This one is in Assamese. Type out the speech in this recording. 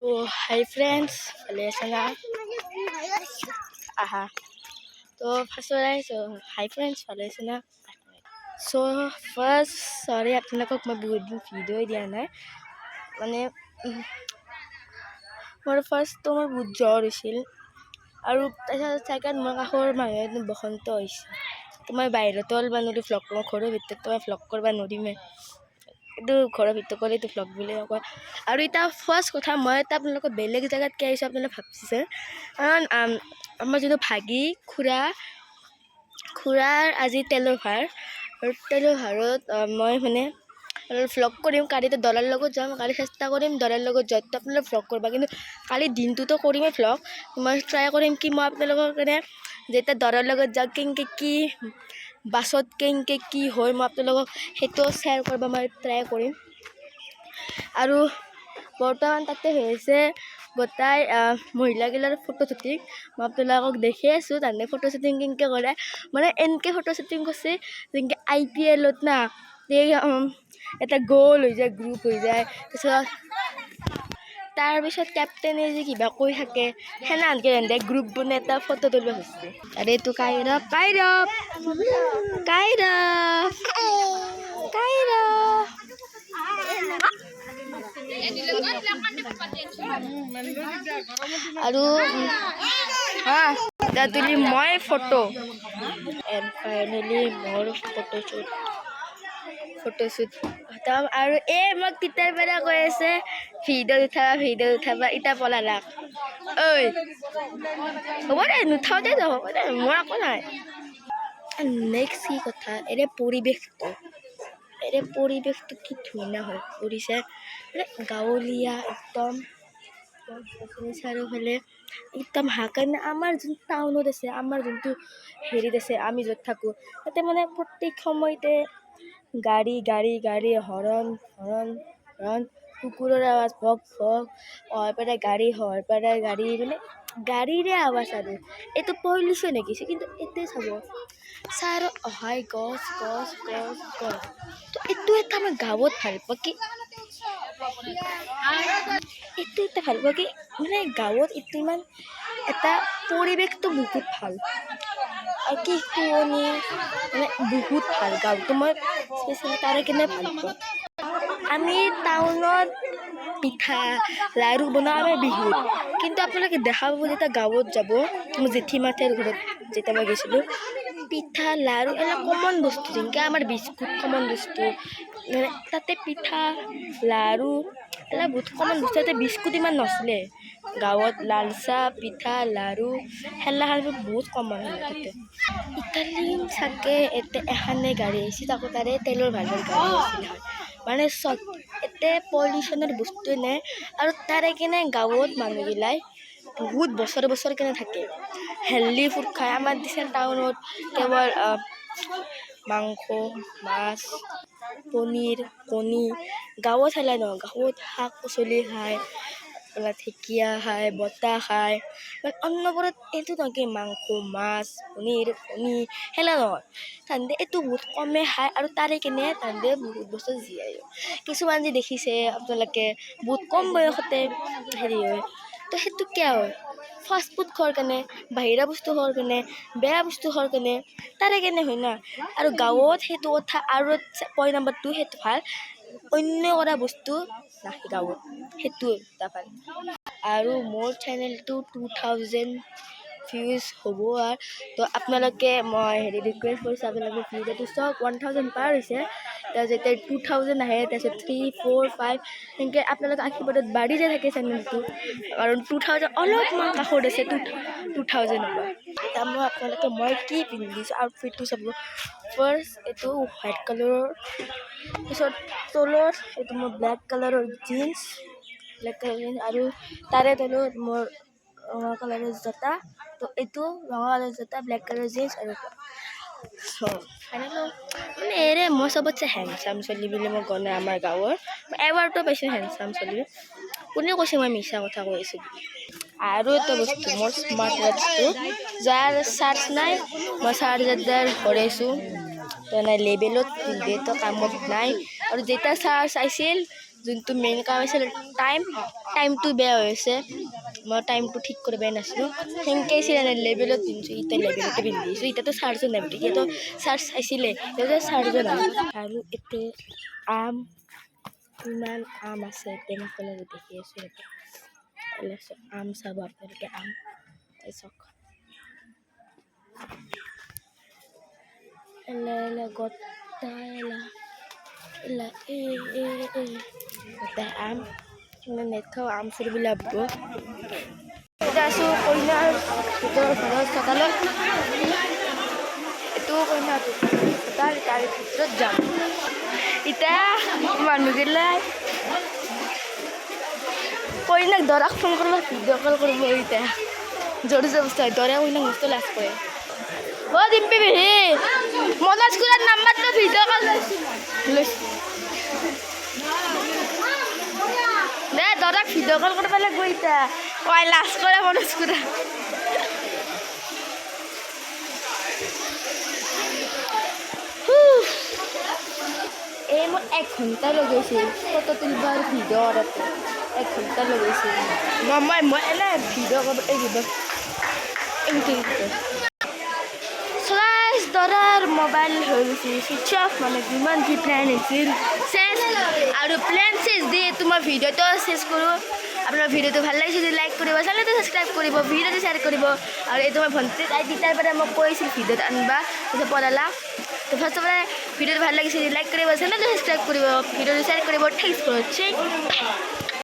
Oh, hi friends, ভালে আছে না? আহা তো ফাৰ্ষ্ট হাই ফ্ৰেণ্ডছ ভালে আছে না? ফাৰ্ষ্ট চৰি আপোনালোকক মই বহুত দিন ভিডিঅ'ই দিয়া নাই মানে মোৰ ফাৰ্ষ্টটো মোৰ বহুত জ্বৰ হৈছিল আৰু তাৰপিছত ছেকেণ্ড মোৰ কাষৰ মানুহে বসন্ত হৈছে তো মই বাহিৰতো অলপ নোৱাৰি ভ্লগ মই ঘৰৰ ভিতৰতো মই ভ্লগ কৰিব নোৱাৰিমে কিন্তু ঘৰৰ ভিতৰত ক'লেতো ভ্লগ বুলি নকয় আৰু এতিয়া ফাৰ্ষ্ট কথা মই এটা আপোনালোকক বেলেগ জেগাত কি আহিছোঁ আপোনালোকে ভাবিছে কাৰণ আমাৰ যোনটো ভাগি খুৰাৰ আজি তেলৰ ভাৰ আৰু তেলৰ ভাৰত মই মানে ভ্লগ কৰিম কালিতো দৰাৰ লগত যাম কালি চেষ্টা কৰিম দৰাৰ লগত যোৱাটো আপোনালোকে ভ্লগ কৰিবা কিন্তু কালি দিনটোতো কৰিমেই ভ্লগ মই ট্ৰাই কৰিম কি মই আপোনালোকৰ কাৰণে যেতিয়া দৰাৰ লগত যাওঁ কেনেকৈ কি বাছত কেনেকৈ কি হয় মই আপোনালোকক সেইটো শ্বেয়াৰ কৰিব মই ট্ৰাই কৰিম আৰু বৰ্তমান তাতে হৈছে গোটাই মহিলাগিলাৰ ফটো শ্বুটিং মই আপোনালোকক দেখি আছোঁ তাতে ফটো শ্বুটিং কেনেকৈ কৰে মানে এনেকৈ ফটো শ্বুটিং কৰিছে যেনেকৈ IPL-ত না এটা গ'ল হৈ যায় গ্ৰুপ হৈ যায় তাৰপিছত কেপ্টেনে যে কিবা কৈ থাকে সেনেকৈ গ্ৰুপ বনাই এটা ফটো তুলিব খুজিছে আৰু এইটো কাইৰৱ আৰু এতিয়া তুলি মই ফটো এণ্ড ফাইনেলি মোৰ ফটোশ্বুট খতম আৰু মোক তিতাৰ পৰা কৈ আছে ভিডিঅ' উঠাবা ইটা পলালাক ঐ হ'ব দে নুঠাওঁ দে হ'ব দে মোৰ একো নাই নেক্সট কি কথা পৰিৱেশটো কি ধুনীয়া হৈ পৰিছে মানে গাঁৱলীয়া একদম চাৰিওফালে একদম কাৰণে আমাৰ যোনটো টাউনত আছে আমাৰ যোনটো হেৰিত আছে আমি য'ত থাকোঁ তাতে মানে প্ৰত্যেক সময়তে গাড়ী হৰণ কুকুৰৰ আৱাজ ভক পেলাই গাড়ী মানে গাড়ীৰে আৱাজ আৰু এইটো পলিউশ্যন হৈ গৈছে কিন্তু এতিয়া চাব চাৰ অহাই গছ তো এইটো এটা আমাৰ গাঁৱত ভাল পাওঁ কি এইটো এটা ভাল পাওঁ কি মানে গাঁৱত এইটো ইমান এটা পৰিৱেশটো বহুত ভাল আৰু কি শুৱনি মানে বহুত ভাল গাঁৱটো মই স্পেচিয়েলি তাৰে কিনে ভাল পাওঁ আমি টাউনত পিঠা লাড়ু বনাওঁ আমি বিহুত কিন্তু আপোনালোকে দেখা পাব যেতিয়া গাঁৱত যাব মোৰ জেঠীমাহঁতৰ ঘৰত যেতিয়া মই গৈছিলোঁ পিঠা লাড়ু এনে কমন বস্তু যেনেকৈ আমাৰ বিস্কুট কমন বস্তু মানে তাতে পিঠা লাড়ু এইবিলাক বহুত কমন বস্তু তাতে বিস্কুট ইমান নচলে গাঁৱত লাল চাহ পিঠা লাড়ু সেইগিলাখান বহুত কমন হয় তাতে ইটালী চাগে এখানে গাড়ী আহিছে তাকো তাৰে তেলৰ ভাৰৰ গাড়ী আছিল মানে চব এতিয়া পলিউশ্যনৰ বস্তুৱে নাই আৰু তাৰে কিনে গাঁৱত মানুহগিলাই বহুত বছৰ কেনে থাকে হেল্ডি ফুড খায় আমাৰ দিছে টাউনত কেৱল মাংস মাছ পনীৰ কণী গাঁৱত হেলাই নহয় গাঁৱত শাক পাচলি খায় ঢেকীয়া খায় বতাহ খায় মানে অন্নবোৰত এইটো নহয় কি মাংস মাছ পনীৰ কণী হেলা নহয় তাহাঁতে এইটো বহুত কমে খায় আৰু তাৰে কিনে তাহাঁতে বহুত বস্তু জীয়াই কিছুমান যে দেখিছে আপোনালোকে বহুত কম বয়সতে হেৰি হয় তো সেইটো কিয় হয় ফাষ্ট ফুড খোৱাৰ কাৰণে বাহিৰা বস্তু খোৱাৰ কাৰণে বেয়া বস্তু খোৱাৰ কাৰণে তাৰে কেনে হয় না আৰু গাঁৱত সেইটো কথা আৰু পইণ্ট নম্বৰ 2 সেইটো ভাল অন্য কৰা বস্তু নাখে গাঁৱত সেইটো এটা ভাল আৰু মোৰ চেনেলটো 2000 ভিউজ হ'ব আৰু তো আপোনালোকে মই ৰিকুৱেষ্ট কৰিছোঁ আপোনালোকে ভিডিঅ'টো চাওক 1000 পাৰ হৈছে তাৰপিছত যেতিয়া 2000 আহে তাৰপিছত 3, 4, 5 সেনেকৈ আপোনালোকে আশীৰ্বাদত বাঢ়ি যায় থাকে চেনেলটো কাৰণ 2000 অলপমান কাষত আছে 2000 হ'ব এতিয়া মই কি পিন্ধিছোঁ আউটফিটটো চাব ফাৰ্ষ্ট এইটো হোৱাইট কালাৰৰ পিছত তলত এইটো মোৰ ব্লেক কালাৰৰ জিন্স আৰু তাৰে তলত মোৰ ৰঙা কালাৰৰ জোতা তো এইটো ৰঙা কালাৰৰ জোতা ব্লেক কালাৰৰ জিন্স আৰু মানে মই চবতছে হেণ্ডচাম চলি বুলি মই গ'লে আমাৰ গাঁৱৰ এৱাৰ্ডটো পাইছোঁ হেণ্ডচাম চলি কোনে কৈছে মই মিছা কথা কৈ আছোঁ আৰু এটা বস্তু মোৰ স্মাৰ্ট ৱাটচটো যাৰ চাৰ্জ নাই মই চাৰ্জাৰডাল ভৰাইছোঁ তো নাই লেবেলত পিন্ধি তো কামত নাই আৰু যেতিয়া চাৰ্জ আহিছিল যোনটো মেইন কাম আছিল টাইমটো বেয়া হৈ আছে মই টাইমটো ঠিক কৰিব নাছিলোঁ সেনেকৈ আছিলে লেভেলত পিন্ধিছোঁ এতিয়া লেভেলতে পিন্ধিছোঁ এতিয়াতো চাৰ্জো নাই এতিয়াতো চাৰ্জ চাইছিলে এতিয়া চাৰ্জো নাই আৰু এতিয়া আম ইমান আম আছে তেনেকৈ দেখি আছোঁ এতিয়া আম চাব আপোনালোকে আম চাওক এলা গোটা এলা গোটা আম নেট খাওঁ আম চুৰিবলৈ লাগিব এতিয়া আছোঁ কইনাৰ ভিতৰৰ ঘৰৰ চোতালত এইটো কইনাৰ চোতাল তাৰে ভিতৰত যাম এতিয়া মানুহগিলাই কইনাক দৰাক ফোন কৰিব ভিডিঅ' কল কৰিব এতিয়া জোৰ জবস্তি হয় দৰে কইনাক মস্ত লাজ কৰে অ' ডিম্পি বিহি মনোজ খুৰাৰ নাম্বাৰটো ভিডিঅ' কল লৈছোঁ দে দৰাক ভিডিঅ' কল কৰিব লাগিব এতিয়া কয় লাজ কৰে মনোজ খুৰা এই মই 1 ঘণ্টা লগাইছিল ফটো তুলিব আৰু ভিডিঅ' কৰাতে 1 ঘণ্টা লগাইছিল মই এনে ভিডিঅ' কৰিব এই চলাইছ দৰাৰ মোবাইল হৈ গৈছে ছুইচ অফ মানে যিমান যি প্লেন আছিল চেছ আৰু প্লেন চেছ দি তোমাৰ ভিডিঅ'টো চেছ কৰোঁ আপোনাৰ ভিডিঅ'টো ভাল লাগিছে যদি লাইক কৰিব চেনেলটো ছাবস্ক্ৰাইব কৰিব ভিডিঅ'টো শ্বেয়াৰ কৰিব আৰু এই তোমাৰ ভণ্টি তাই তেতিয়াৰ পৰা মোক কৈছিল ভিডিঅ'ত আনিবা তাৰপিছত পঢ়ালা তো ফাৰ্ষ্ট অফ ভিডিঅ'টো ভাল লাগিছে যদি লাইক কৰিব চেনেলটো ছাবস্ক্ৰাইব কৰিব ভিডিঅ'টো শ্বেয়াৰ কৰিব থেংকছ ফৰ ৱাচিং